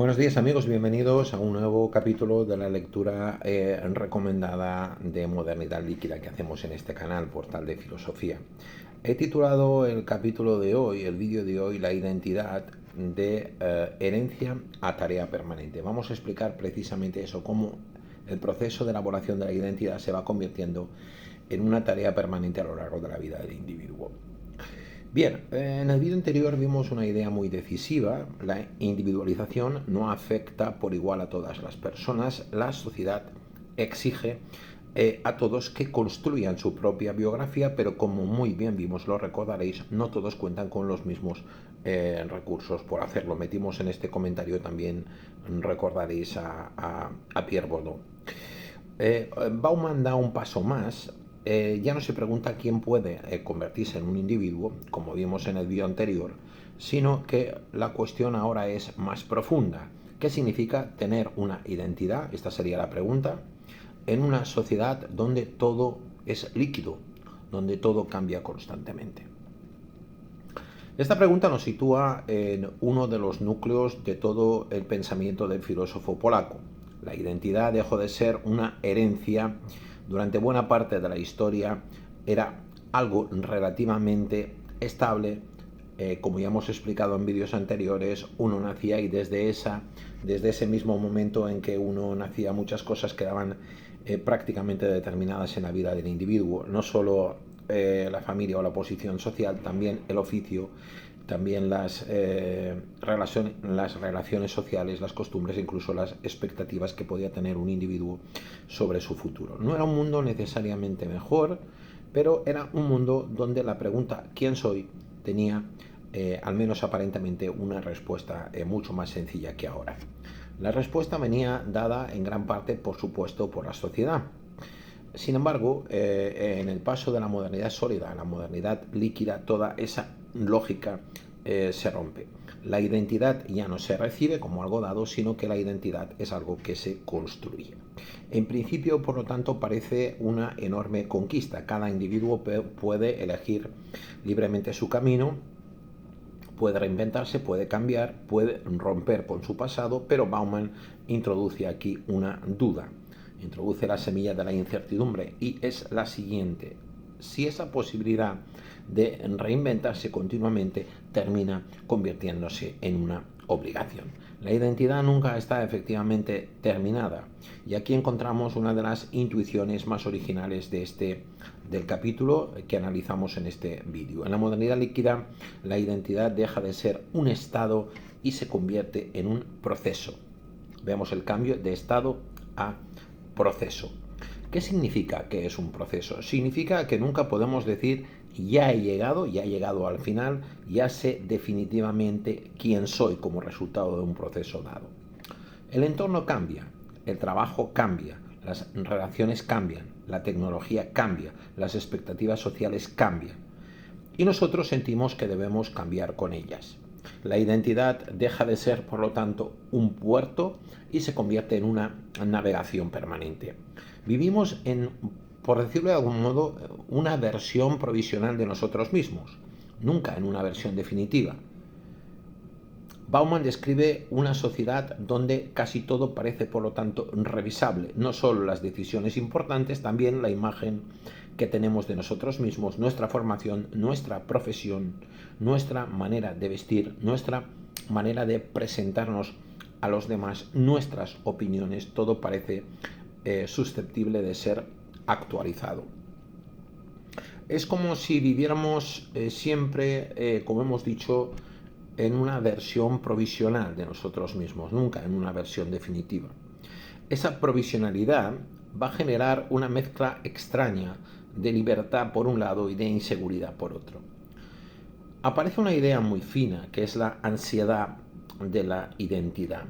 Buenos días amigos, bienvenidos a un nuevo capítulo de la lectura recomendada de modernidad líquida que hacemos en este canal, Portal de Filosofía. He titulado el capítulo de hoy, el vídeo de hoy, La identidad de herencia a tarea permanente. Vamos a explicar precisamente eso, cómo el proceso de elaboración de la identidad se va convirtiendo en una tarea permanente a lo largo de la vida del individuo. Bien, en el vídeo anterior vimos una idea muy decisiva. La individualización no afecta por igual a todas las personas. La sociedad exige a todos que construyan su propia biografía, pero como muy bien vimos, lo recordaréis, no todos cuentan con los mismos recursos por hacerlo. Metimos en este comentario también, recordaréis, a Pierre Bourdieu. Bauman da un paso más. Ya no se pregunta quién puede convertirse en un individuo, como vimos en el vídeo anterior, sino que la cuestión ahora es más profunda. ¿Qué significa tener una identidad? Esta sería la pregunta. En una sociedad donde todo es líquido, donde todo cambia constantemente. Esta pregunta nos sitúa en uno de los núcleos de todo el pensamiento del filósofo polaco. La identidad dejó de ser una herencia. Durante buena parte de la historia era algo relativamente estable. Como ya hemos explicado en vídeos anteriores, uno nacía y desde ese mismo momento en que uno nacía, muchas cosas quedaban prácticamente determinadas en la vida del individuo. No solo la familia o la posición social, también el oficio, también las relaciones sociales, las costumbres, incluso las expectativas que podía tener un individuo sobre su futuro. No era un mundo necesariamente mejor, pero era un mundo donde la pregunta ¿quién soy? Tenía, al menos aparentemente, una respuesta mucho más sencilla que ahora. La respuesta venía dada en gran parte, por supuesto, por la sociedad. Sin embargo, en el paso de la modernidad sólida a la modernidad líquida, toda esa lógica se rompe. La identidad ya no se recibe como algo dado, sino que la identidad es algo que se construye. En principio, por lo tanto, parece una enorme conquista. Cada individuo puede elegir libremente su camino, puede reinventarse, puede cambiar, puede romper con su pasado, pero Bauman introduce aquí una duda. Introduce la semilla de la incertidumbre y es la siguiente: si esa posibilidad de reinventarse continuamente termina convirtiéndose en una obligación. La identidad nunca está efectivamente terminada, y aquí encontramos una de las intuiciones más originales del capítulo que analizamos en este vídeo. En la modernidad líquida, la identidad deja de ser un estado y se convierte en un proceso. Vemos el cambio de estado a proceso. ¿Qué significa que es un proceso? Significa que nunca podemos decir ya he llegado al final, ya sé definitivamente quién soy como resultado de un proceso dado. El entorno cambia, el trabajo cambia, las relaciones cambian, la tecnología cambia, las expectativas sociales cambian y nosotros sentimos que debemos cambiar con ellas. La identidad deja de ser, por lo tanto, un puerto y se convierte en una navegación permanente. Vivimos en, por decirlo de algún modo, una versión provisional de nosotros mismos, nunca en una versión definitiva. Bauman describe una sociedad donde casi todo parece, por lo tanto, revisable. No solo las decisiones importantes, también la imagen que tenemos de nosotros mismos, nuestra formación, nuestra profesión, nuestra manera de vestir, nuestra manera de presentarnos a los demás, nuestras opiniones, todo parece susceptible de ser actualizado. Es como si viviéramos siempre, como hemos dicho, en una versión provisional de nosotros mismos, nunca en una versión definitiva. Esa provisionalidad va a generar una mezcla extraña de libertad por un lado y de inseguridad por otro. Aparece una idea muy fina, que es la ansiedad de la identidad.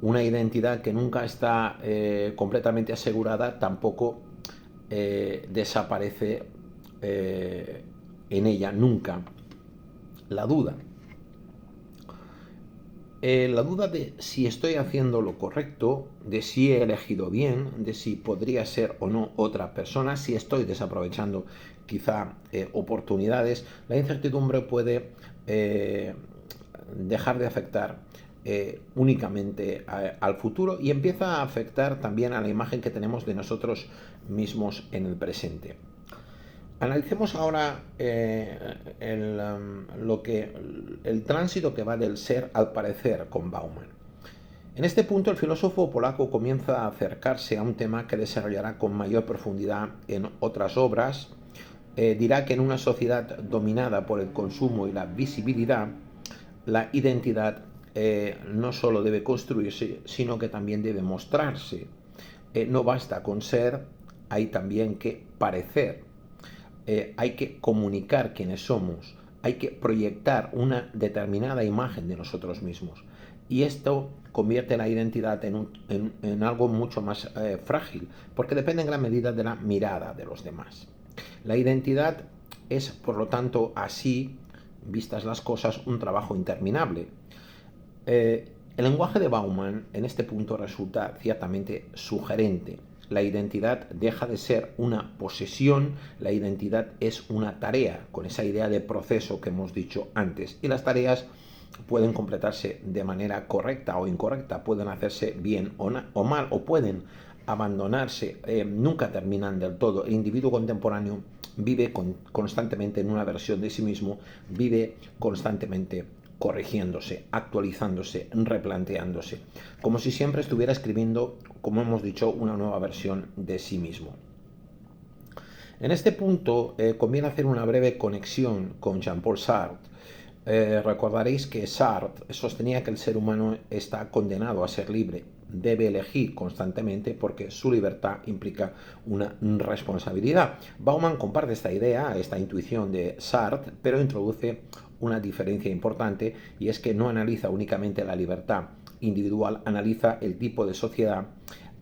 Una identidad que nunca está completamente asegurada, tampoco desaparece en ella nunca la duda. La duda de si estoy haciendo lo correcto, de si he elegido bien, de si podría ser o no otra persona, si estoy desaprovechando quizá oportunidades. La incertidumbre puede dejar de afectar únicamente al futuro y empieza a afectar también a la imagen que tenemos de nosotros mismos en el presente. Analicemos ahora el tránsito que va del ser al parecer con Bauman. En este punto el filósofo polaco comienza a acercarse a un tema que desarrollará con mayor profundidad en otras obras. Dirá que en una sociedad dominada por el consumo y la visibilidad, la identidad no solo debe construirse, sino que también debe mostrarse. No basta con ser, hay también que parecer. Hay que comunicar quiénes somos, hay que proyectar una determinada imagen de nosotros mismos. Y esto convierte la identidad en algo mucho más frágil, porque depende en gran medida de la mirada de los demás. La identidad es, por lo tanto, así, vistas las cosas, un trabajo interminable. El lenguaje de Bauman en este punto resulta ciertamente sugerente. La identidad deja de ser una posesión, la identidad es una tarea, con esa idea de proceso que hemos dicho antes. Y las tareas pueden completarse de manera correcta o incorrecta, pueden hacerse bien o mal, o pueden abandonarse, nunca terminan del todo. El individuo contemporáneo vive constantemente en una versión de sí mismo, vive constantemente corrigiéndose, actualizándose, replanteándose, como si siempre estuviera escribiendo, como hemos dicho, una nueva versión de sí mismo. En este punto conviene hacer una breve conexión con Jean-Paul Sartre. Recordaréis que Sartre sostenía que el ser humano está condenado a ser libre, debe elegir constantemente porque su libertad implica una responsabilidad. Bauman comparte esta idea, esta intuición de Sartre, pero introduce una diferencia importante, y es que no analiza únicamente la libertad individual, analiza el tipo de sociedad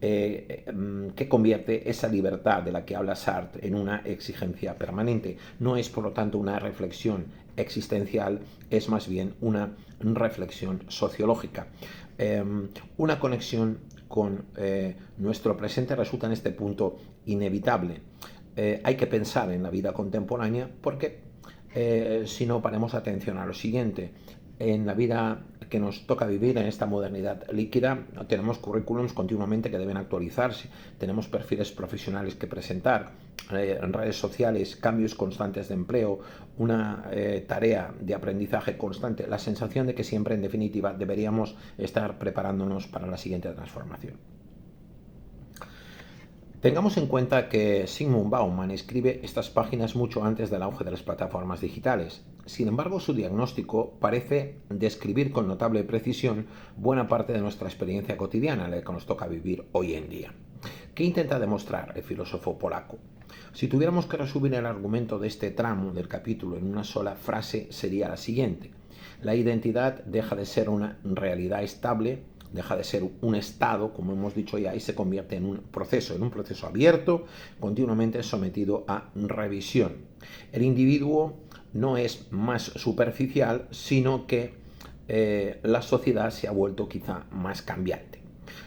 que convierte esa libertad de la que habla Sartre en una exigencia permanente. No es, por lo tanto, una reflexión existencial, es más bien una reflexión sociológica. Una conexión con nuestro presente resulta en este punto inevitable. Hay que pensar en la vida contemporánea porque si no paremos atención a lo siguiente. En la vida que nos toca vivir en esta modernidad líquida, tenemos currículums continuamente que deben actualizarse, tenemos perfiles profesionales que presentar, en redes sociales, cambios constantes de empleo, una tarea de aprendizaje constante, la sensación de que siempre, en definitiva, deberíamos estar preparándonos para la siguiente transformación. Tengamos en cuenta que Zygmunt Bauman escribe estas páginas mucho antes del auge de las plataformas digitales. Sin embargo, su diagnóstico parece describir con notable precisión buena parte de nuestra experiencia cotidiana, la que nos toca vivir hoy en día. ¿Qué intenta demostrar el filósofo polaco? Si tuviéramos que resumir el argumento de este tramo del capítulo en una sola frase, sería la siguiente: la identidad deja de ser una realidad estable, deja de ser un estado, como hemos dicho ya, y se convierte en un proceso abierto, continuamente sometido a revisión. El individuo no es más superficial, sino que la sociedad se ha vuelto quizá más cambiante.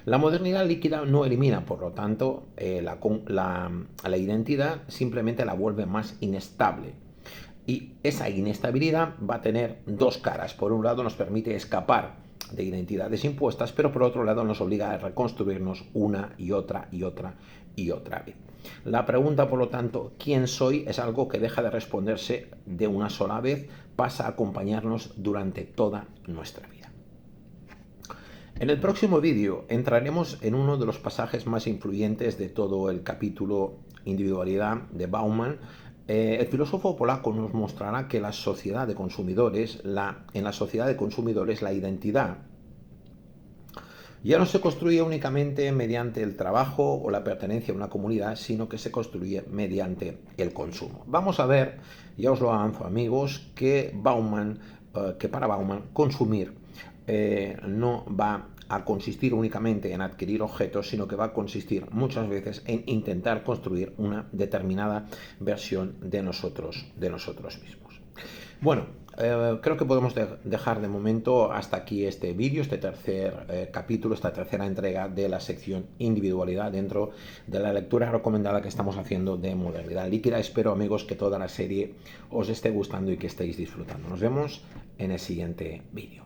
La modernidad líquida no elimina, por lo tanto, la identidad, simplemente la vuelve más inestable. Y esa inestabilidad va a tener dos caras. Por un lado, nos permite escapar de identidades impuestas, pero por otro lado nos obliga a reconstruirnos una y otra vez. La pregunta, por lo tanto, ¿quién soy?, es algo que deja de responderse de una sola vez, pasa a acompañarnos durante toda nuestra vida. En el próximo vídeo entraremos en uno de los pasajes más influyentes de todo el capítulo Individualidad de Bauman. El filósofo polaco nos mostrará que en la sociedad de consumidores la identidad ya no se construye únicamente mediante el trabajo o la pertenencia a una comunidad, sino que se construye mediante el consumo. Vamos a ver, ya os lo avanzo, amigos, que para Bauman consumir no va a consistir únicamente en adquirir objetos, sino que va a consistir muchas veces en intentar construir una determinada versión de nosotros mismos. Bueno, creo que podemos dejar de momento hasta aquí este vídeo, este tercer capítulo, esta tercera entrega de la sección Individualidad dentro de la lectura recomendada que estamos haciendo de Modernidad Líquida. Espero, amigos, que toda la serie os esté gustando y que estéis disfrutando. Nos vemos en el siguiente vídeo.